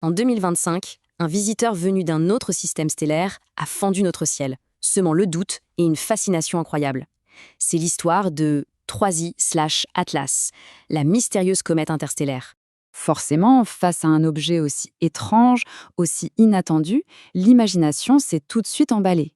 En 2025, un visiteur venu d'un autre système stellaire a fendu notre ciel, semant le doute et une fascination incroyable. C'est l'histoire de 3i/Atlas, la mystérieuse comète interstellaire. Forcément, face à un objet aussi étrange, aussi inattendu, l'imagination s'est tout de suite emballée.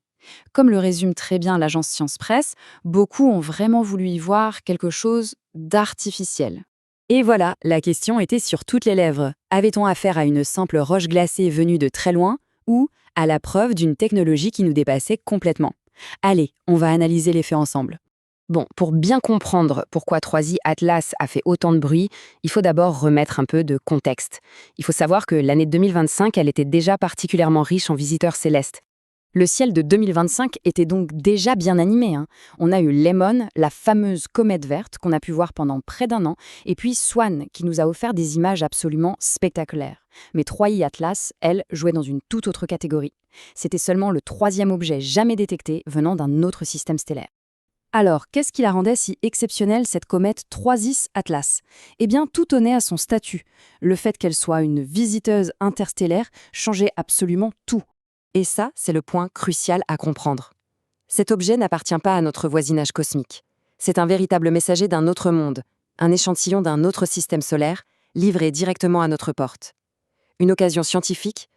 Comme le résume très bien l'agence Science Presse, beaucoup ont vraiment voulu y voir quelque chose d'artificiel. Et voilà, la question était sur toutes les lèvres. Avait-on affaire à une simple roche glacée venue de très loin ou à la preuve d'une technologie qui nous dépassait complètement? Allez, on va analyser les faits ensemble. Bon, pour bien comprendre pourquoi 3i Atlas a fait autant de bruit, il faut d'abord remettre un peu de contexte. Il faut savoir que l'année 2025, elle était déjà particulièrement riche en visiteurs célestes. Le ciel de 2025 était donc déjà bien animé, hein. On a eu Lemon, la fameuse comète verte qu'on a pu voir pendant près d'un an, et puis Swan, qui nous a offert des images absolument spectaculaires. Mais 3i Atlas, elle, jouait dans une toute autre catégorie. C'était seulement le troisième objet jamais détecté venant d'un autre système stellaire. Alors, qu'est-ce qui la rendait si exceptionnelle, cette comète 3i Atlas? Eh bien, tout tenait à son statut. Le fait qu'elle soit une visiteuse interstellaire changeait absolument tout. Et ça, c'est le point crucial à comprendre. Cet objet n'appartient pas à notre voisinage cosmique. C'est un véritable messager d'un autre monde, un échantillon d'un autre système solaire, livré directement à notre porte. Une occasion scientifique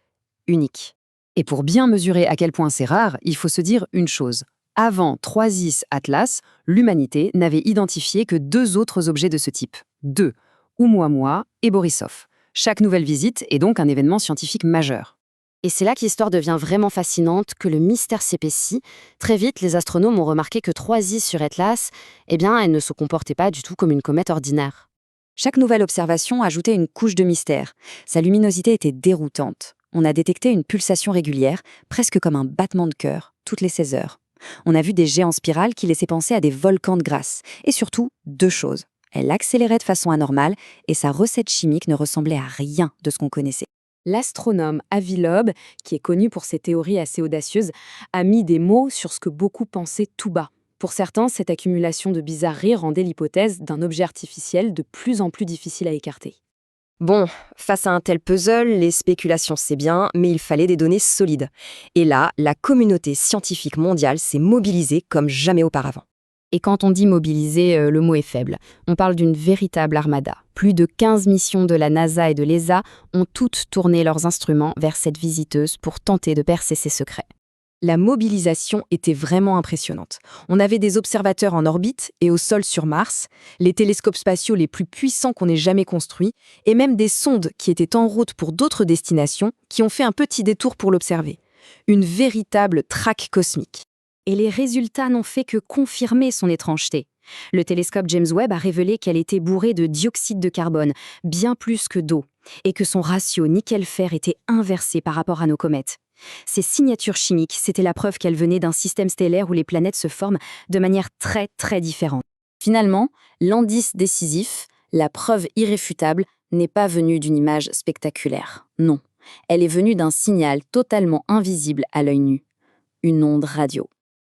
unique. Et pour bien mesurer à quel point c'est rare, il faut se dire une chose. Avant 3i Atlas, l'humanité n'avait identifié que deux autres objets de ce type. Deux, Oumuamua et Borisov. Chaque nouvelle visite est donc un événement scientifique majeur. Et c'est là que l'histoire devient vraiment fascinante, que le mystère s'épaissit. Très vite, les astronomes ont remarqué que 3i sur Atlas, eh bien, elle ne se comportait pas du tout comme une comète ordinaire. Chaque nouvelle observation ajoutait une couche de mystère. Sa luminosité était déroutante. On a détecté une pulsation régulière, presque comme un battement de cœur, toutes les 16 heures. On a vu des jets en spirale qui laissaient penser à des volcans de glace. Et surtout, deux choses. Elle accélérait de façon anormale et sa recette chimique ne ressemblait à rien de ce qu'on connaissait. L'astronome Avi Loeb, qui est connu pour ses théories assez audacieuses, a mis des mots sur ce que beaucoup pensaient tout bas. Pour certains, cette accumulation de bizarreries rendait l'hypothèse d'un objet artificiel de plus en plus difficile à écarter. Bon, face à un tel puzzle, les spéculations c'est bien, mais il fallait des données solides. Et là, la communauté scientifique mondiale s'est mobilisée comme jamais auparavant. Et quand on dit mobiliser, le mot est faible. On parle d'une véritable armada. Plus de 15 missions de la NASA et de l'ESA ont toutes tourné leurs instruments vers cette visiteuse pour tenter de percer ses secrets. La mobilisation était vraiment impressionnante. On avait des observateurs en orbite et au sol sur Mars, les télescopes spatiaux les plus puissants qu'on ait jamais construits, et même des sondes qui étaient en route pour d'autres destinations qui ont fait un petit détour pour l'observer. Une véritable traque cosmique. Et les résultats n'ont fait que confirmer son étrangeté. Le télescope James Webb a révélé qu'elle était bourrée de dioxyde de carbone, bien plus que d'eau, et que son ratio nickel-fer était inversé par rapport à nos comètes. Ces signatures chimiques, c'était la preuve qu'elle venait d'un système stellaire où les planètes se forment de manière très très différente. Finalement, l'indice décisif, la preuve irréfutable, n'est pas venue d'une image spectaculaire. Non, elle est venue d'un signal totalement invisible à l'œil nu. Une onde radio.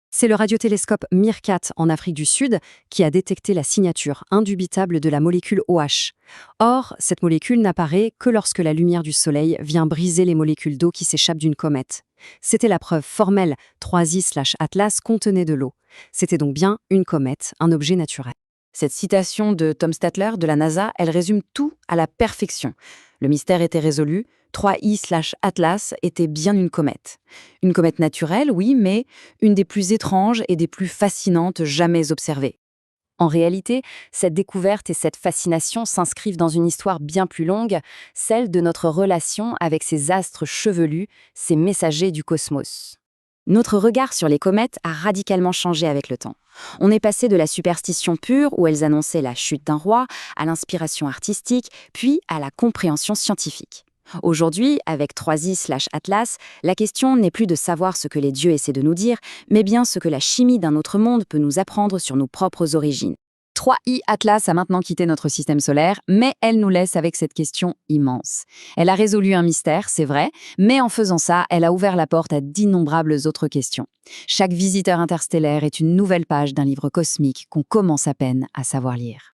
C'est le radiotélescope MIRCAT en Afrique du Sud qui a détecté la signature indubitable de la molécule OH. Or, cette molécule n'apparaît que lorsque la lumière du Soleil vient briser les molécules d'eau qui s'échappent d'une comète. C'était la preuve formelle, 3i/Atlas contenait de l'eau. C'était donc bien une comète, un objet naturel. Cette citation de Tom Statler de la NASA, elle résume tout à la perfection. Le mystère était résolu, 3i/Atlas était bien une comète. Une comète naturelle, oui, mais une des plus étranges et des plus fascinantes jamais observées. En réalité, cette découverte et cette fascination s'inscrivent dans une histoire bien plus longue, celle de notre relation avec ces astres chevelus, ces messagers du cosmos. Notre regard sur les comètes a radicalement changé avec le temps. On est passé de la superstition pure, où elles annonçaient la chute d'un roi, à l'inspiration artistique, puis à la compréhension scientifique. Aujourd'hui, avec 3i/Atlas, la question n'est plus de savoir ce que les dieux essaient de nous dire, mais bien ce que la chimie d'un autre monde peut nous apprendre sur nos propres origines. 3i Atlas a maintenant quitté notre système solaire, mais elle nous laisse avec cette question immense. Elle a résolu un mystère, c'est vrai, mais en faisant ça, elle a ouvert la porte à d'innombrables autres questions. Chaque visiteur interstellaire est une nouvelle page d'un livre cosmique qu'on commence à peine à savoir lire.